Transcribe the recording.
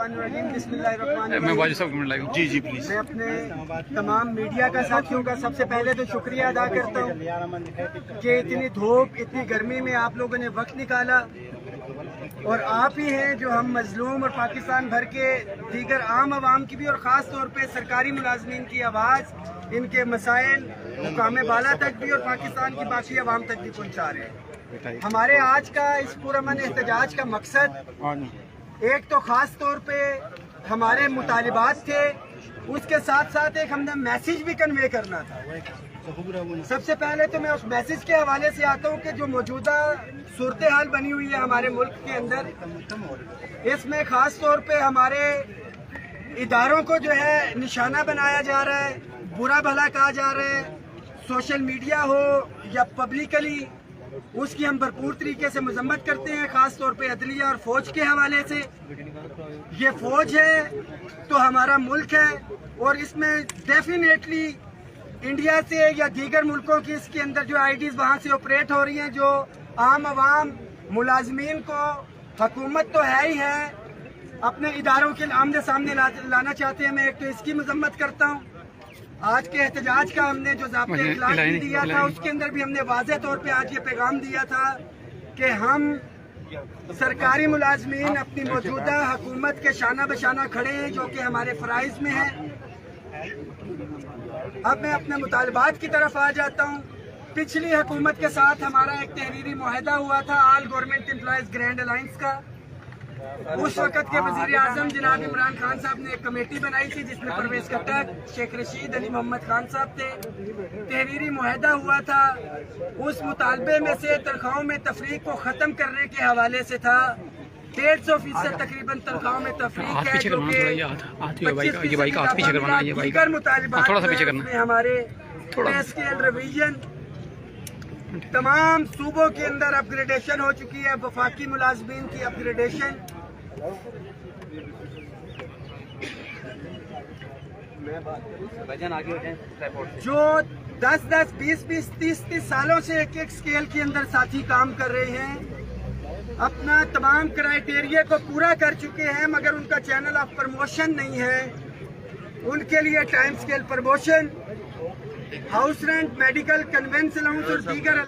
बिस्मिल्लाहिर्रहमानिर्रहीम। बिस्मिल्लाहिर्रहमानिर्रहीम। मैं वाजिद साहब कमेंट लाइव। Ji please. मैं अपने तमाम मीडिया का साथियों का सबसे पहले तो शुक्रिया अदा करता हूँ कि इतनी धूप इतनी गर्मी में आप लोगों ने वक्त निकाला, और आप ही हैं जो हम मजलूम और पाकिस्तान भर के दीगर आम आवाम की भी और ख़ास तौर पे सरकारी मुलाजमीन की आवाज़, इनके मसाइल मुकाम बाला तक भी और पाकिस्तान की बाकी आवाम तक भी पहुँचा रहे हैं। हमारे आज का इस पुरअमन एहतजाज का मकसद एक तो ख़ास तौर पे हमारे मुतालिबात थे, उसके साथ साथ एक हमने मैसेज भी कन्वे करना था। सबसे पहले तो मैं उस मैसेज के हवाले से आता हूँ कि जो मौजूदा सूरत हाल बनी हुई है हमारे मुल्क के अंदर, इसमें ख़ास तौर पे हमारे इदारों को जो है निशाना बनाया जा रहा है, बुरा भला कहा जा रहा है, सोशल मीडिया हो या पब्लिकली, उसकी हम भरपूर तरीके से मजम्मत करते हैं, ख़ास तौर पे अदलिया और फौज के हवाले से। ये फौज है तो हमारा मुल्क है, और इसमें डेफिनेटली इंडिया से या दीगर मुल्कों की इसके अंदर जो आईडीज़ वहाँ से ऑपरेट हो रही हैं, जो आम आवाम मुलाजमीन को हुकूमत तो है ही है अपने इदारों के आमने सामने लाना चाहते हैं। मैं एक तो इसकी मजम्मत करता हूँ। आज के एहतजाज का हमने जो ज़ाब्ते इखलाक भी दिया था, उसके अंदर भी हमने वाज़ेह तौर पे आज ये पैगाम दिया था कि हम सरकारी मुलाजमीन अपनी मौजूदा हुकूमत के शाना बशाना खड़े हैं, जो कि हमारे फ़राइज़ में है। अब मैं अपने मुतालबात की तरफ आ जाता हूँ। पिछली हुकूमत के साथ हमारा एक तहरीरी मुआहदा हुआ था all government employees grand alliance का। उस वक़्त के वज़ीर आज़म जनाब इमरान खान साहब ने एक कमेटी बनाई थी, जिसमें परवेज़ खट्टक, शेख रशीद, अली मोहम्मद खान साहब थे। तहरीरी मुआहदा हुआ था, उस मुतालबे में से तनख्वाहों में तफरीक को ख़त्म करने के हवाले से था। 150% तकरीबन तनख्वाहों में तफरीक है, जो कि मुतालिबात में हमारे पे स्केल रिवीजन, तमाम सूबों के अंदर अपग्रेडेशन हो चुकी है, वफाकी मुलाजमीन की अपग्रेडेशन। जो 10-10, 20-20, 30-30 सालों से एक स्केल के अंदर साथी काम कर रहे हैं, अपना तमाम क्राइटेरिया को पूरा कर चुके हैं, मगर उनका चैनल ऑफ प्रमोशन नहीं है। उनके लिए time scale promotion, house rent, medical, convince allowance और दीगर